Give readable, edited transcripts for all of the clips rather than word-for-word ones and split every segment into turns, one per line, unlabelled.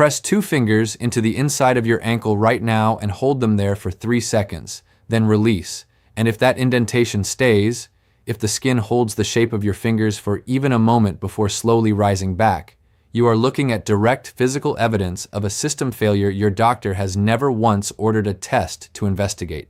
Press 2 fingers into the inside of your ankle right now and hold them there for 3 seconds, then release. And if that indentation stays, if the skin holds the shape of your fingers for even a moment before slowly rising back, you are looking at direct physical evidence of a system failure your doctor has never once ordered a test to investigate.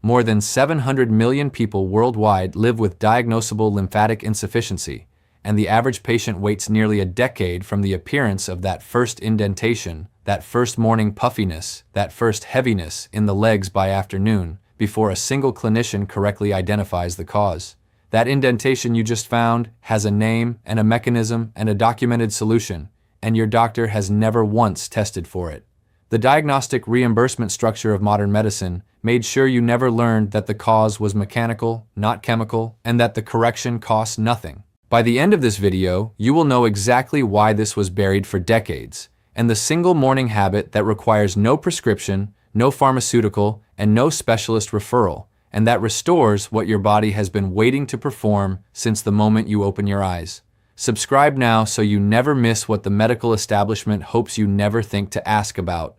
More than 700 million people worldwide live with diagnosable lymphatic insufficiency, and the average patient waits nearly a decade from the appearance of that first indentation, that first morning puffiness, that first heaviness in the legs by afternoon, before a single clinician correctly identifies the cause. That indentation you just found has a name and a mechanism and a documented solution, and your doctor has never once tested for it. The diagnostic reimbursement structure of modern medicine made sure you never learned that the cause was mechanical, not chemical, and that the correction costs nothing. By the end of this video, you will know exactly why this was buried for decades, and the single morning habit that requires no prescription, no pharmaceutical, and no specialist referral, and that restores what your body has been waiting to perform since the moment you open your eyes. Subscribe now so you never miss what the medical establishment hopes you never think to ask about.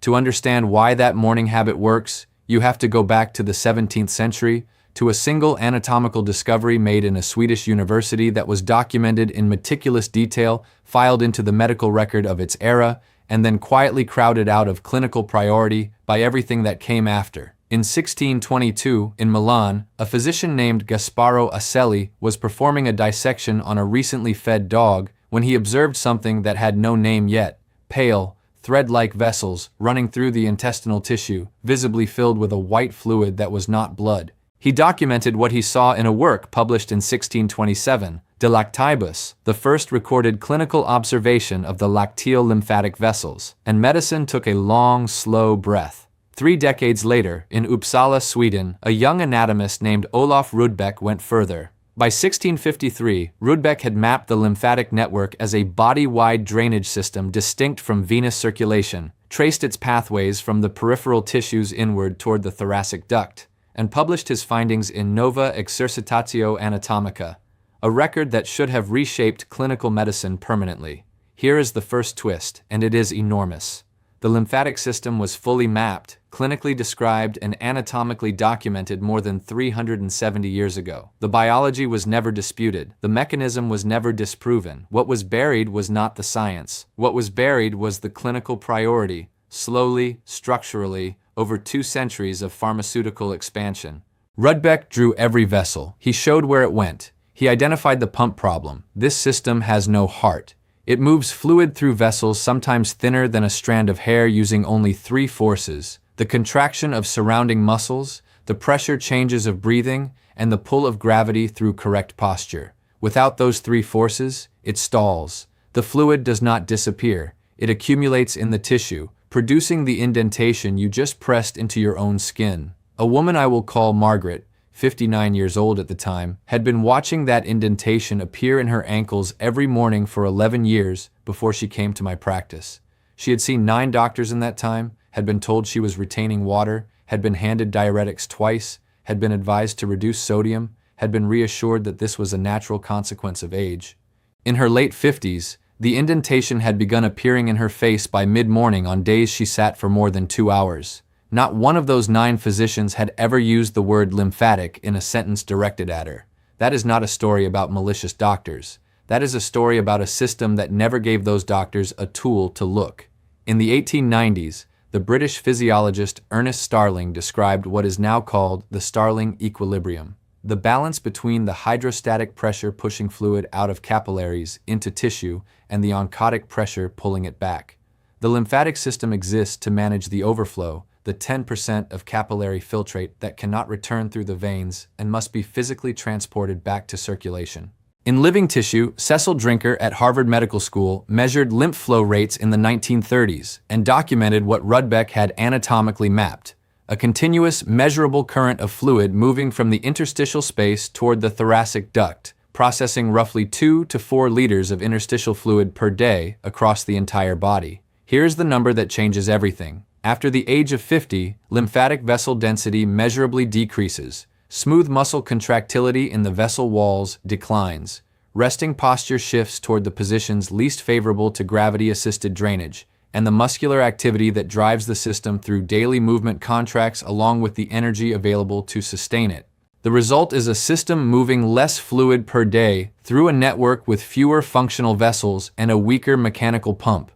To understand why that morning habit works, you have to go back to the 17th century, to a single anatomical discovery made in a Swedish university that was documented in meticulous detail, filed into the medical record of its era, and then quietly crowded out of clinical priority by everything that came after. In 1622, in Milan, a physician named Gasparo Aselli was performing a dissection on a recently fed dog when he observed something that had no name yet: pale, thread-like vessels running through the intestinal tissue, visibly filled with a white fluid that was not blood. He documented what he saw in a work published in 1627, De Lactibus, the first recorded clinical observation of the lacteal lymphatic vessels, and medicine took a long, slow breath. 3 decades later, in Uppsala, Sweden, a young anatomist named Olof Rudbeck went further. By 1653, Rudbeck had mapped the lymphatic network as a body-wide drainage system distinct from venous circulation, traced its pathways from the peripheral tissues inward toward the thoracic duct, and published his findings in Nova Exercitatio Anatomica, a record that should have reshaped clinical medicine permanently. Here is the first twist, and it is enormous. The lymphatic system was fully mapped, clinically described, and anatomically documented more than 370 years ago. The biology was never disputed. The mechanism was never disproven. What was buried was not the science. What was buried was the clinical priority, slowly, structurally, over 2 centuries of pharmaceutical expansion. Rudbeck drew every vessel. He showed where it went. He identified the pump problem. This system has no heart. It moves fluid through vessels sometimes thinner than a strand of hair using only 3 forces: the contraction of surrounding muscles, the pressure changes of breathing, and the pull of gravity through correct posture. Without those 3 forces, it stalls. The fluid does not disappear. It accumulates in the tissue, producing the indentation you just pressed into your own skin. A woman I will call Margaret, 59 years old at the time, had been watching that indentation appear in her ankles every morning for 11 years before she came to my practice. She had seen 9 doctors in that time, had been told she was retaining water, had been handed diuretics twice, had been advised to reduce sodium, had been reassured that this was a natural consequence of age. In her late 50s, the indentation had begun appearing in her face by mid-morning on days she sat for more than 2 hours. Not one of those 9 physicians had ever used the word lymphatic in a sentence directed at her. That is not a story about malicious doctors. That is a story about a system that never gave those doctors a tool to look. In the 1890s, the British physiologist Ernest Starling described what is now called the Starling equilibrium: the balance between the hydrostatic pressure pushing fluid out of capillaries into tissue and the oncotic pressure pulling it back. The lymphatic system exists to manage the overflow, the 10% of capillary filtrate that cannot return through the veins and must be physically transported back to circulation. In living tissue, Cecil Drinker at Harvard Medical School measured lymph flow rates in the 1930s and documented what Rudbeck had anatomically mapped: a continuous, measurable current of fluid moving from the interstitial space toward the thoracic duct, processing roughly 2 to 4 liters of interstitial fluid per day across the entire body. Here's the number that changes everything. After the age of 50, lymphatic vessel density measurably decreases. Smooth muscle contractility in the vessel walls declines. Resting posture shifts toward the positions least favorable to gravity-assisted drainage, and the muscular activity that drives the system through daily movement contracts along with the energy available to sustain it. The result is a system moving less fluid per day through a network with fewer functional vessels and a weaker mechanical pump.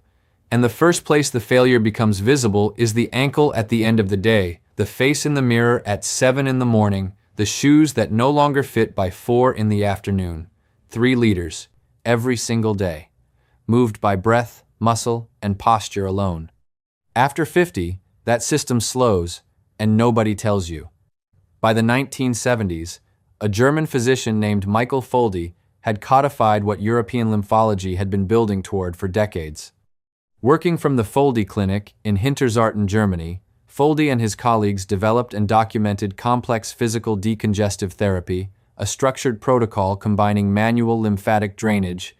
And the first place the failure becomes visible is the ankle at the end of the day, the face in the mirror at 7 in the morning, the shoes that no longer fit by 4 in the afternoon. 3 liters, every single day, moved by breath, muscle, and posture alone. After 50, that system slows, and nobody tells you. By the 1970s, a German physician named Michael Foldi had codified what European lymphology had been building toward for decades. Working from the Foldi Clinic in Hinterzarten, Germany, Foldi and his colleagues developed and documented complex physical decongestive therapy, a structured protocol combining manual lymphatic drainage,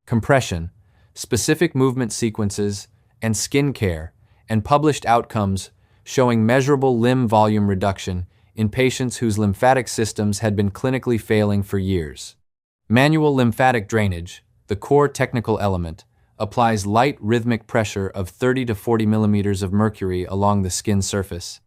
compression, specific movement sequences, and skin care, and published outcomes showing measurable limb volume reduction in patients whose lymphatic systems had been clinically failing for years. Manual lymphatic drainage, the core technical element, applies light rhythmic pressure of 30 to 40 millimeters of mercury along the skin surface,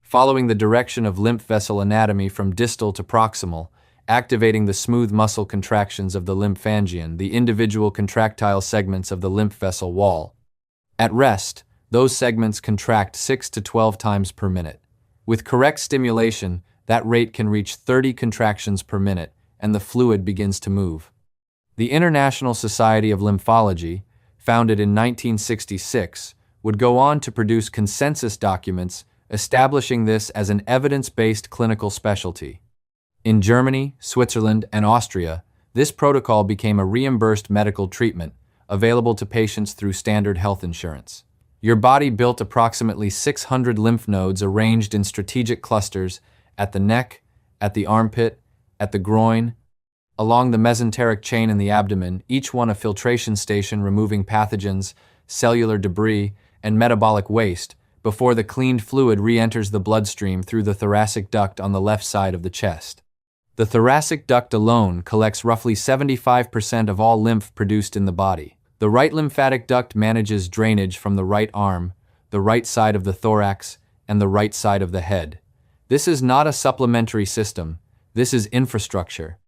following the direction of lymph vessel anatomy from distal to proximal, activating the smooth muscle contractions of the lymphangion, the individual contractile segments of the lymph vessel wall. At rest, those segments contract 6 to 12 times per minute. With correct stimulation, that rate can reach 30 contractions per minute, and the fluid begins to move. The International Society of Lymphology, founded in 1966, would go on to produce consensus documents establishing this as an evidence-based clinical specialty. In Germany, Switzerland, and Austria, this protocol became a reimbursed medical treatment available to patients through standard health insurance. Your body built approximately 600 lymph nodes arranged in strategic clusters at the neck, at the armpit, at the groin, along the mesenteric chain in the abdomen, each one a filtration station removing pathogens, cellular debris, and metabolic waste before the cleaned fluid re-enters the bloodstream through the thoracic duct on the left side of the chest. The thoracic duct alone collects roughly 75% of all lymph produced in the body. The right lymphatic duct manages drainage from the right arm, the right side of the thorax, and the right side of the head. This is not a supplementary system. This is infrastructure.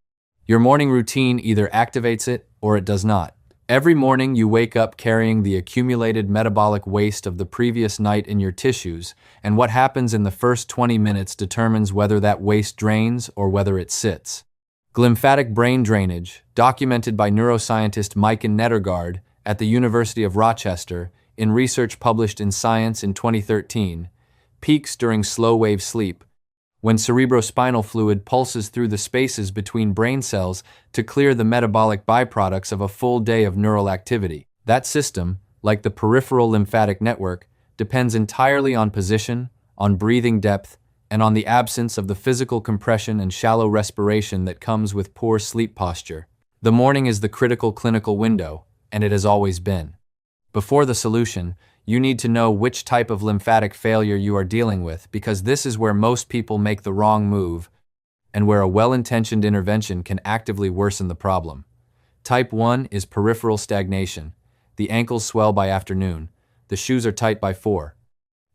Your morning routine either activates it or it does not. Every morning you wake up carrying the accumulated metabolic waste of the previous night in your tissues, and what happens in the first 20 minutes determines whether that waste drains or whether it sits. Lymphatic brain drainage, documented by neuroscientist Maiken Nedergaard at the University of Rochester in research published in Science in 2013, peaks during slow-wave sleep, when cerebrospinal fluid pulses through the spaces between brain cells to clear the metabolic byproducts of a full day of neural activity. That system, like the peripheral lymphatic network, depends entirely on position, on breathing depth, and on the absence of the physical compression and shallow respiration that comes with poor sleep posture. The morning is the critical clinical window, and it has always been. Before the solution, you need to know which type of lymphatic failure you are dealing with, because this is where most people make the wrong move and where a well-intentioned intervention can actively worsen the problem. Type 1 is peripheral stagnation. The ankles swell by afternoon. The shoes are tight by 4.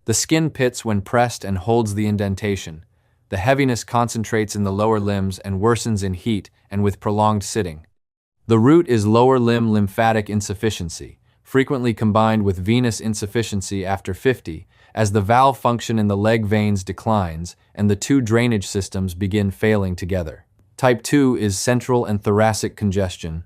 The skin pits when pressed and holds the indentation. The heaviness concentrates in the lower limbs and worsens in heat and with prolonged sitting. The root is lower limb lymphatic insufficiency, frequently combined with venous insufficiency after 50, as the valve function in the leg veins declines and the two drainage systems begin failing together. Type 2 is central and thoracic congestion.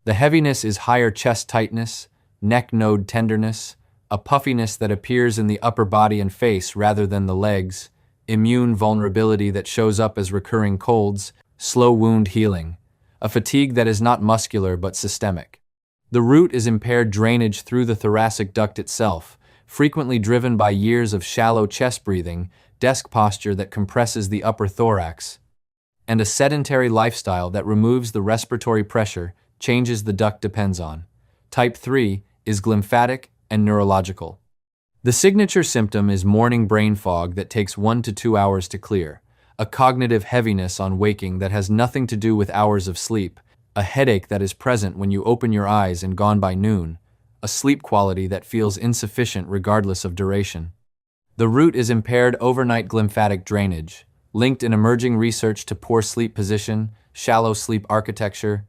The heaviness is higher chest tightness, neck node tenderness, a puffiness that appears in the upper body and face rather than the legs, immune vulnerability that shows up as recurring colds, slow wound healing, a fatigue that is not muscular but systemic. The root is impaired drainage through the thoracic duct itself, frequently driven by years of shallow chest breathing, desk posture that compresses the upper thorax, and a sedentary lifestyle that removes the respiratory pressure, changes the duct depends on. Type 3 is lymphatic and neurological. The signature symptom is morning brain fog that takes 1 to 2 hours to clear, a cognitive heaviness on waking that has nothing to do with hours of sleep, a headache that is present when you open your eyes and gone by noon, a sleep quality that feels insufficient regardless of duration. The root is impaired overnight lymphatic drainage, linked in emerging research to poor sleep position, shallow sleep architecture,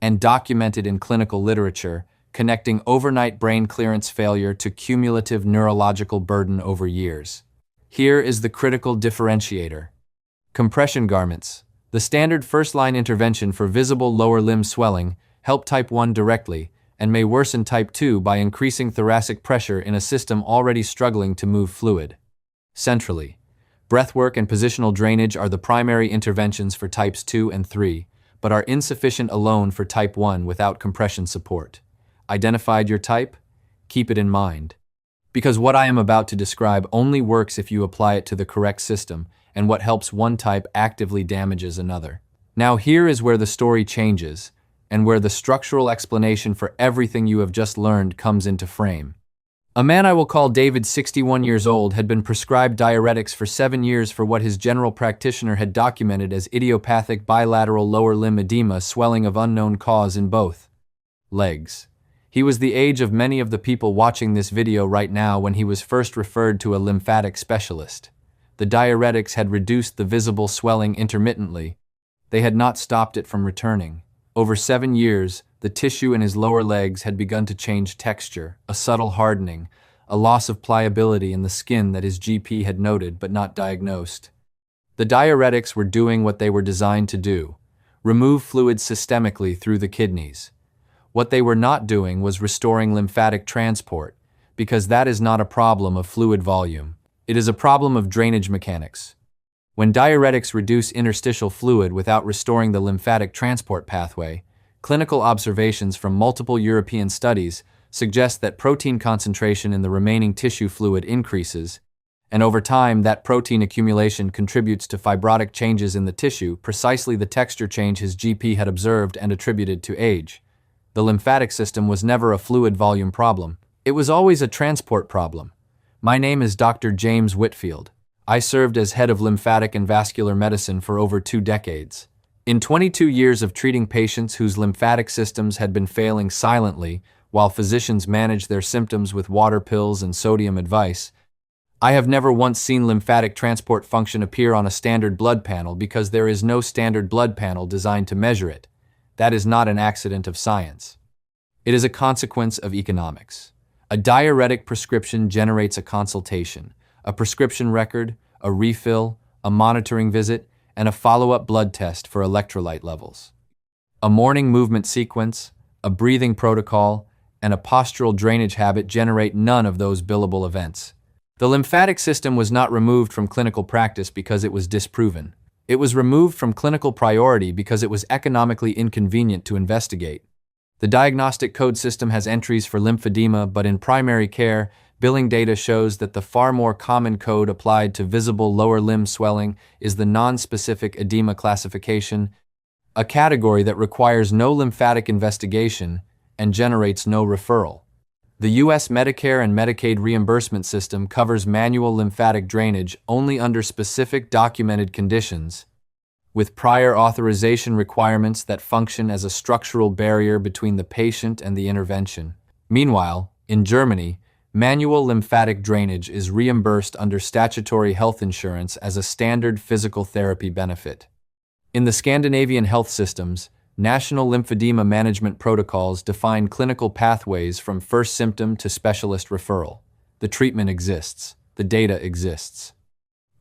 and documented in clinical literature, connecting overnight brain clearance failure to cumulative neurological burden over years. Here is the critical differentiator. Compression garments, the standard first-line intervention for visible lower limb swelling, help type 1 directly and may worsen type 2 by increasing thoracic pressure in a system already struggling to move fluid. Centrally, breathwork and positional drainage are the primary interventions for types 2 and 3, but are insufficient alone for type 1 without compression support. Identified your type? Keep it in mind. Because what I am about to describe only works if you apply it to the correct system, and what helps one type actively damages another. Now here is where the story changes, and where the structural explanation for everything you have just learned comes into frame. A man I will call David, 61 years old, had been prescribed diuretics for 7 years for what his general practitioner had documented as idiopathic bilateral lower limb edema, swelling of unknown cause in both legs. He was the age of many of the people watching this video right now when he was first referred to a lymphatic specialist. The diuretics had reduced the visible swelling intermittently. They had not stopped it from returning. Over 7 years, the tissue in his lower legs had begun to change texture, a subtle hardening, a loss of pliability in the skin that his GP had noted but not diagnosed. The diuretics were doing what they were designed to do: remove fluid systemically through the kidneys. What they were not doing was restoring lymphatic transport, because that is not a problem of fluid volume. It is a problem of drainage mechanics. When diuretics reduce interstitial fluid without restoring the lymphatic transport pathway, clinical observations from multiple European studies suggest that protein concentration in the remaining tissue fluid increases, and over time that protein accumulation contributes to fibrotic changes in the tissue, precisely the texture change his GP had observed and attributed to age. The lymphatic system was never a fluid volume problem. It was always a transport problem. My name is Dr. James Whitfield. I served as head of lymphatic and vascular medicine for over 2 decades. In 22 years of treating patients whose lymphatic systems had been failing silently while physicians managed their symptoms with water pills and sodium advice, I have never once seen lymphatic transport function appear on a standard blood panel, because there is no standard blood panel designed to measure it. That is not an accident of science. It is a consequence of economics. A diuretic prescription generates a consultation, a prescription record, a refill, a monitoring visit, and a follow-up blood test for electrolyte levels. A morning movement sequence, a breathing protocol, and a postural drainage habit generate none of those billable events. The lymphatic system was not removed from clinical practice because it was disproven. It was removed from clinical priority because it was economically inconvenient to investigate. The diagnostic code system has entries for lymphedema, but in primary care, billing data shows that the far more common code applied to visible lower limb swelling is the non-specific edema classification, a category that requires no lymphatic investigation and generates no referral. The U.S. Medicare and Medicaid reimbursement system covers manual lymphatic drainage only under specific documented conditions, with prior authorization requirements that function as a structural barrier between the patient and the intervention. Meanwhile, in Germany, manual lymphatic drainage is reimbursed under statutory health insurance as a standard physical therapy benefit. In the Scandinavian health systems, national lymphedema management protocols define clinical pathways from first symptom to specialist referral. The treatment exists. The data exists.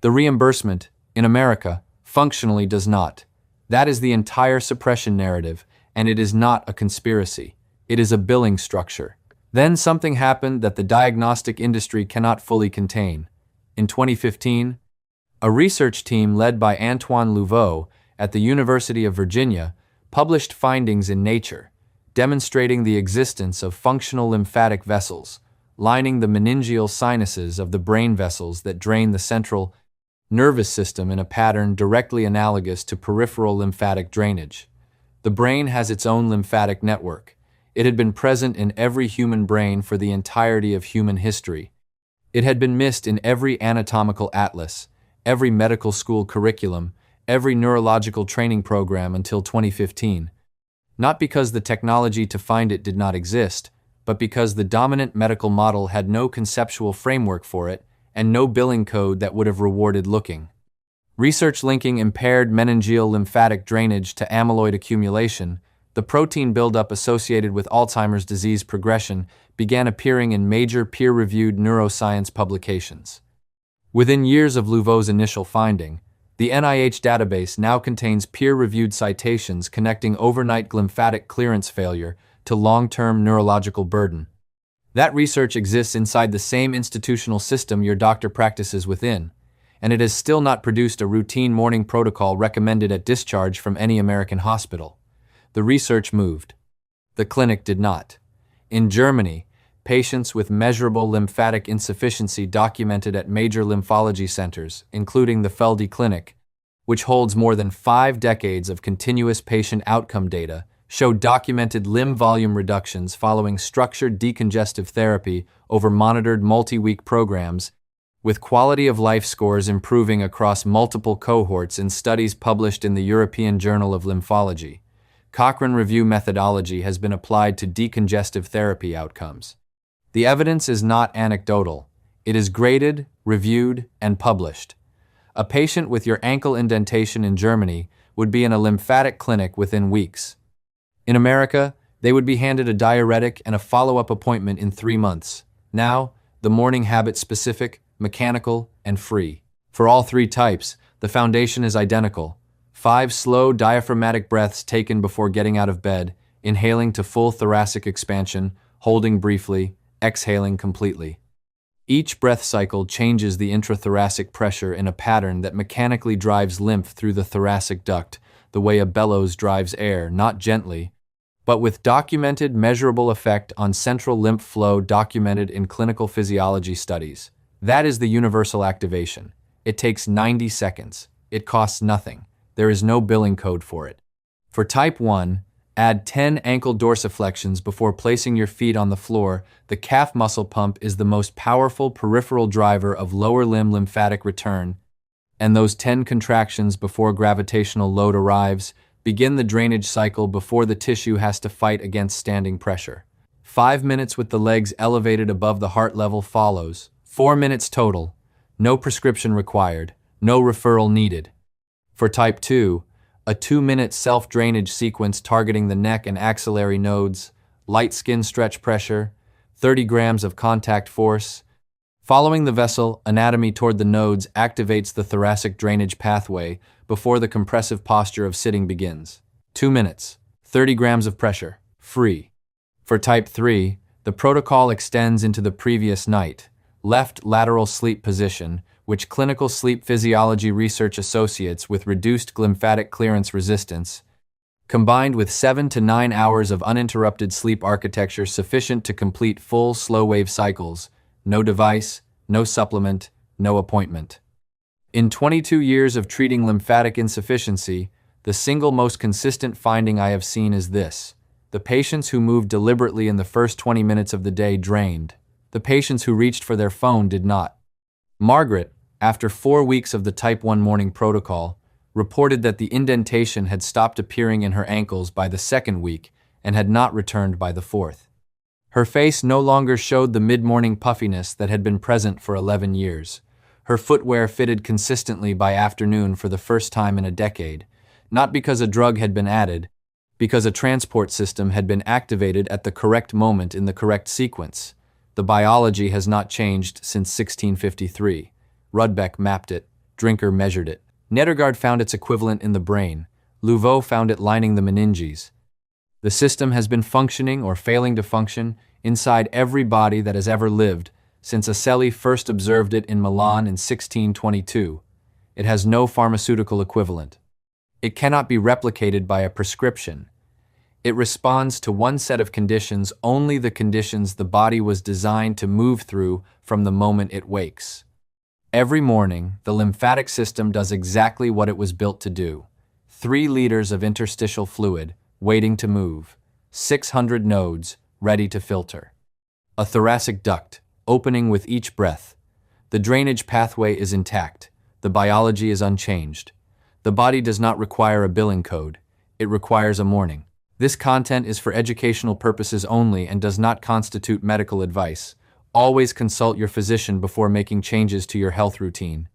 The reimbursement, in America, functionally does not. That is the entire suppression narrative, and it is not a conspiracy. It is a billing structure. Then something happened that the diagnostic industry cannot fully contain. In 2015, a research team led by Antoine Louveau at the University of Virginia published findings in Nature, demonstrating the existence of functional lymphatic vessels, lining the meningeal sinuses of the brain vessels that drain the central nervous system in a pattern directly analogous to peripheral lymphatic drainage. The brain has its own lymphatic network. It had been present in every human brain for the entirety of human history. It had been missed in every anatomical atlas, every medical school curriculum, every neurological training program until 2015. Not because the technology to find it did not exist, but because the dominant medical model had no conceptual framework for it and no billing code that would have rewarded looking. Research linking impaired meningeal lymphatic drainage to amyloid accumulation, the protein buildup associated with Alzheimer's disease progression, began appearing in major peer-reviewed neuroscience publications. Within years of Louvau's initial finding, the NIH database now contains peer-reviewed citations connecting overnight lymphatic clearance failure to long-term neurological burden. That research exists inside the same institutional system your doctor practices within, and it has still not produced a routine morning protocol recommended at discharge from any American hospital. The research moved. The clinic did not. In Germany, patients with measurable lymphatic insufficiency documented at major lymphology centers, including the Felde Clinic, which holds more than 5 decades of continuous patient outcome data, showed documented limb volume reductions following structured decongestive therapy over monitored multi-week programs, with quality of life scores improving across multiple cohorts in studies published in the European Journal of Lymphology. Cochrane review methodology has been applied to decongestive therapy outcomes. The evidence is not anecdotal. It is graded, reviewed, and published. A patient with your ankle indentation in Germany would be in a lymphatic clinic within weeks. In America, they would be handed a diuretic and a follow-up appointment in 3 months. Now, the morning habit-specific, mechanical, and free. For all 3 types, the foundation is identical. 5 slow diaphragmatic breaths taken before getting out of bed, inhaling to full thoracic expansion, holding briefly, exhaling completely. Each breath cycle changes the intrathoracic pressure in a pattern that mechanically drives lymph through the thoracic duct, the way a bellows drives air, not gently, but with documented measurable effect on central lymph flow documented in clinical physiology studies. That is the universal activation. It takes 90 seconds. It costs nothing. There is no billing code for it. For type 1, add 10 ankle dorsiflexions before placing your feet on the floor. The calf muscle pump is the most powerful peripheral driver of lower limb lymphatic return, and those 10 contractions before gravitational load arrives begin the drainage cycle before the tissue has to fight against standing pressure. 5 minutes with the legs elevated above the heart level follows. 4 minutes total. No prescription required. No referral needed. For type 2, a 2-minute self-drainage sequence targeting the neck and axillary nodes, light skin stretch pressure, 30 grams of contact force. Following the vessel anatomy toward the nodes activates the thoracic drainage pathway before the compressive posture of sitting begins. 2 minutes, 30 grams of pressure, free. For type 3, the protocol extends into the previous night, left lateral sleep position, which clinical sleep physiology research associates with reduced lymphatic clearance resistance, combined with 7 to 9 hours of uninterrupted sleep architecture sufficient to complete full slow-wave cycles, no device, no supplement, no appointment. In 22 years of treating lymphatic insufficiency, the single most consistent finding I have seen is this: the patients who moved deliberately in the first 20 minutes of the day drained. The patients who reached for their phone did not. Margaret, after 4 weeks of the type 1 morning protocol, reported that the indentation had stopped appearing in her ankles by the 2nd week and had not returned by the 4th. Her face no longer showed the mid-morning puffiness that had been present for 11 years. Her footwear fitted consistently by afternoon for the first time in a decade, not because a drug had been added, because a transport system had been activated at the correct moment in the correct sequence. The biology has not changed since 1653. Rudbeck mapped it. Drinker measured it. Nedergaard found its equivalent in the brain. Louvau found it lining the meninges. The system has been functioning or failing to function inside every body that has ever lived since Aselli first observed it in Milan in 1622. It has no pharmaceutical equivalent. It cannot be replicated by a prescription. It responds to one set of conditions, only the conditions the body was designed to move through from the moment it wakes. Every morning, the lymphatic system does exactly what it was built to do. 3 liters of interstitial fluid, waiting to move. 600 nodes, ready to filter. A thoracic duct, opening with each breath. The drainage pathway is intact. The biology is unchanged. The body does not require a billing code. It requires a morning. This content is for educational purposes only and does not constitute medical advice. Always consult your physician before making changes to your health routine.